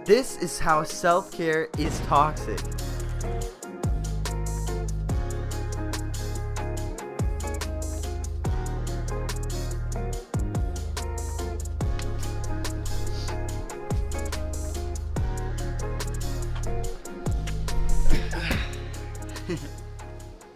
This is how self-care is toxic.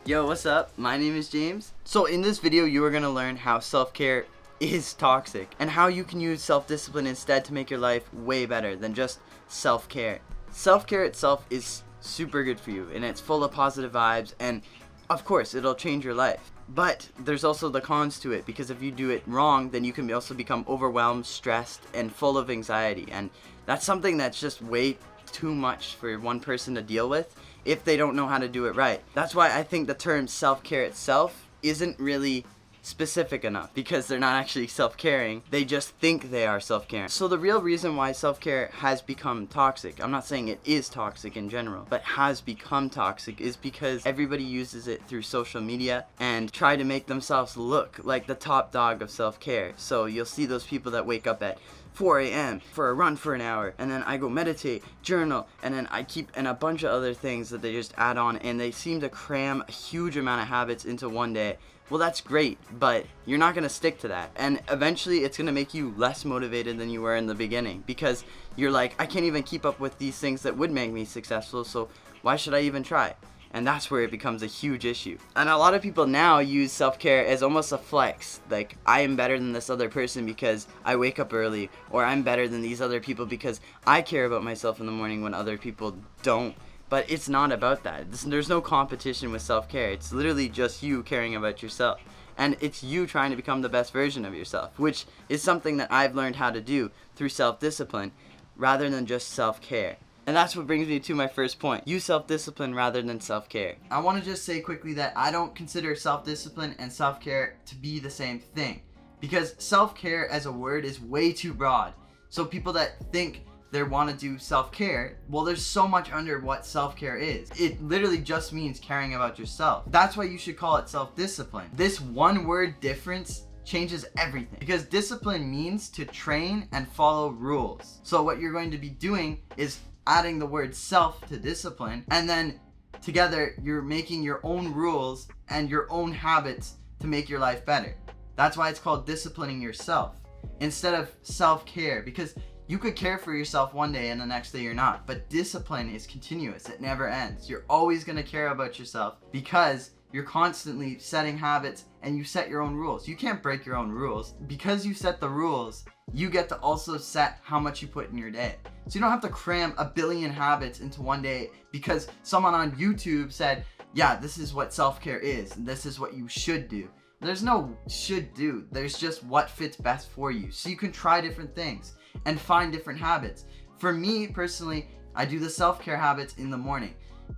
Yo, what's up? My name is James. So in this video, you are going to learn how self-care is toxic and how you can use self-discipline instead to make your life way better than just self-care. Self-care itself is super good for you and it's full of positive vibes, and of course it'll change your life. But there's also the cons to it, because if you do it wrong, then you can also become overwhelmed, stressed, and full of anxiety. And that's something that's just way too much for one person to deal with if they don't know how to do it right. That's why I think the term self-care itself isn't really specific enough, because they're not actually self-caring, they just think they are self-caring. So the real reason why self-care has become toxic, I'm not saying it is toxic in general, but has become toxic, is because everybody uses it through social media and try to make themselves look like the top dog of self-care. So you'll see those people that wake up at 4 a.m. for a run for an hour, and then I go meditate, journal, and then and a bunch of other things that they just add on, and they seem to cram a huge amount of habits into one day. Well, that's great, but you're not going to stick to that. And eventually it's going to make you less motivated than you were in the beginning, because you're like, I can't even keep up with these things that would make me successful, so why should I even try? And that's where it becomes a huge issue. And a lot of people now use self-care as almost a flex. Like, I am better than this other person because I wake up early, or I'm better than these other people because I care about myself in the morning when other people don't. But it's not about that. There's no competition with self-care. It's literally just you caring about yourself. And it's you trying to become the best version of yourself, which is something that I've learned how to do through self-discipline rather than just self-care. And that's what brings me to my first point. Use self-discipline rather than self-care. I want to just say quickly that I don't consider self-discipline and self-care to be the same thing, because self-care as a word is way too broad. So people that think they want to do self-care, well, there's so much under what self-care is. It literally just means caring about yourself. That's why you should call it self-discipline. This one word difference changes everything, because discipline means to train and follow rules. So what you're going to be doing is adding the word self to discipline, and then together you're making your own rules and your own habits to make your life better. That's why it's called disciplining yourself instead of self-care, because you could care for yourself one day and the next day you're not, but discipline is continuous. It never ends. You're always going to care about yourself because you're constantly setting habits and you set your own rules. You can't break your own rules. Because you set the rules, you get to also set how much you put in your day. So you don't have to cram a billion habits into one day because someone on YouTube said, yeah, this is what self-care is, and this is what you should do. There's no should do. There's just what fits best for you. So you can try different things and find different habits. For me personally, I do the self-care habits in the morning,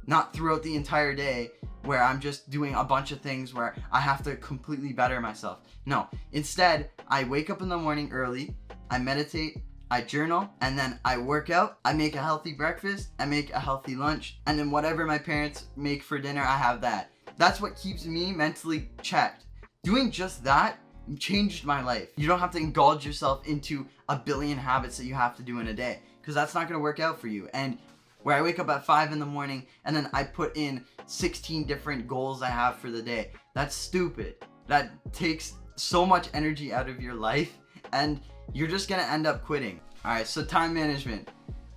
not throughout the entire day where I'm just doing a bunch of things where I have to completely better myself. No, instead, I wake up in the morning early, I meditate, I journal, and then I work out, I make a healthy breakfast, I make a healthy lunch, and then whatever my parents make for dinner, I have that. That's what keeps me mentally checked. Doing just that changed my life. You don't have to indulge yourself into a billion habits that you have to do in a day, because that's not going to work out for you. And where I wake up at 5 in the morning and then I put in 16 different goals I have for the day, that's stupid. That takes so much energy out of your life and you're just going to end up quitting. Alright, so time management.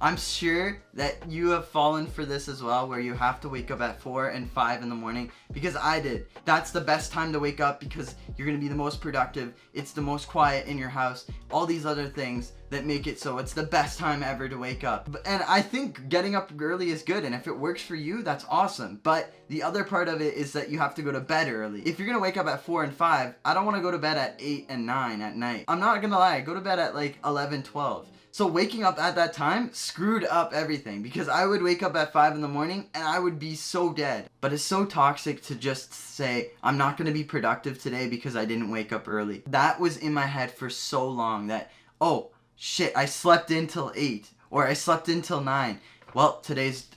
I'm sure that you have fallen for this as well, where you have to wake up at 4 and 5 in the morning, because I did. That's the best time to wake up because you're going to be the most productive. It's the most quiet in your house. All these other things that make it so it's the best time ever to wake up. And I think getting up early is good, and if it works for you, that's awesome. But the other part of it is that you have to go to bed early. If you're going to wake up at 4 and 5, I don't want to go to bed at 8 and 9 at night. I'm not going to lie, I go to bed at like 11, 12. So waking up at that time screwed up everything, because I would wake up at 5 in the morning and I would be so dead. But it's so toxic to just say, I'm not going to be productive today because I didn't wake up early. That was in my head for so long that, oh shit, I slept in till 8 or I slept in till 9. Well,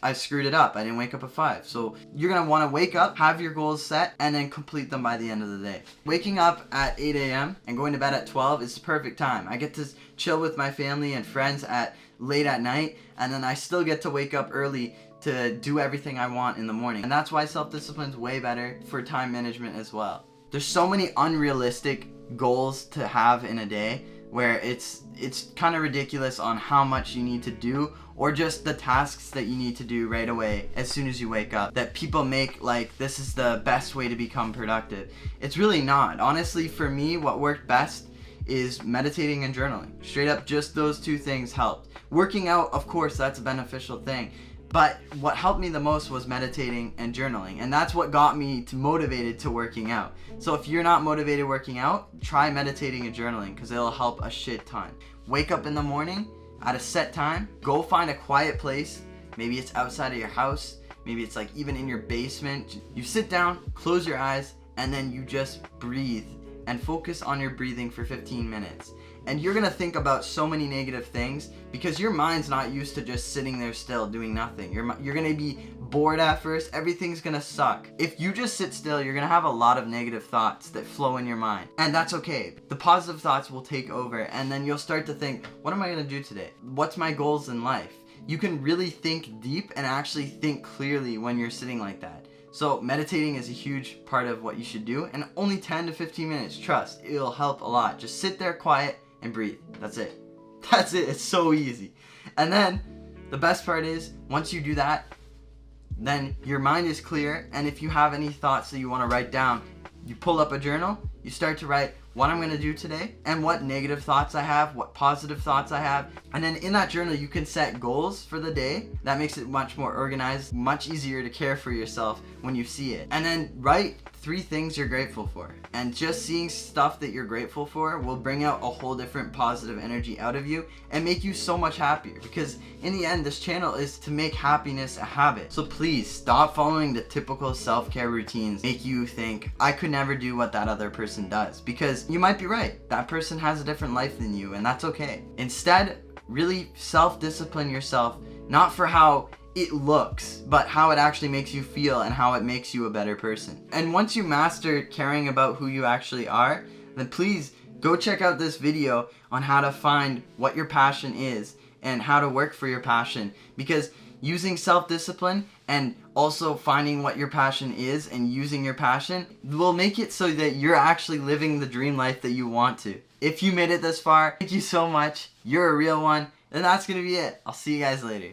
I screwed it up. I didn't wake up at 5. So you're going to want to wake up, have your goals set, and then complete them by the end of the day. Waking up at 8 a.m. and going to bed at 12 is the perfect time. I get to chill with my family and friends at late at night, and then I still get to wake up early to do everything I want in the morning. And that's why self-discipline is way better for time management as well. There's so many unrealistic goals to have in a day where it's kind of ridiculous on how much you need to do, or just the tasks that you need to do right away as soon as you wake up, that people make like this is the best way to become productive. It's really not. Honestly, for me, what worked best is meditating and journaling. Straight up, just those two things helped. Working out, of course, that's a beneficial thing. But what helped me the most was meditating and journaling. And that's what got me motivated to working out. So if you're not motivated working out, try meditating and journaling, because it'll help a shit ton. Wake up in the morning at a set time. Go find a quiet place. Maybe it's outside of your house. Maybe it's like even in your basement. You sit down, close your eyes, and then you just breathe and focus on your breathing for 15 minutes. And you're gonna think about so many negative things because your mind's not used to just sitting there still doing nothing. You're gonna be bored at first. Everything's gonna suck. If you just sit still, you're gonna have a lot of negative thoughts that flow in your mind. And that's okay. The positive thoughts will take over, and then you'll start to think, what am I gonna do today? What's my goals in life? You can really think deep and actually think clearly when you're sitting like that. So meditating is a huge part of what you should do, and only 10 to 15 minutes. Trust, it'll help a lot. Just sit there quiet and breathe. That's it. That's it. It's so easy. And then the best part is, once you do that, then your mind is clear, and if you have any thoughts that you want to write down, you pull up a journal, you start to write what I'm going to do today, and what negative thoughts I have, what positive thoughts I have. And then in that journal, you can set goals for the day. That makes it much more organized, much easier to care for yourself when you see it. And then write 3 things you're grateful for. And just seeing stuff that you're grateful for will bring out a whole different positive energy out of you and make you so much happier. Because in the end, this channel is to make happiness a habit. So please stop following the typical self-care routines make you think, I could never do what that other person does. Because you might be right. That person has a different life than you, and that's okay. Instead, really self-discipline yourself, not for how it looks, but how it actually makes you feel and how it makes you a better person. And once you master caring about who you actually are, then please go check out this video on how to find what your passion is and how to work for your passion. Because using self-discipline and also finding what your passion is and using your passion will make it so that you're actually living the dream life that you want to. If you made it this far, thank you so much. You're a real one. And that's gonna be it. I'll see you guys later.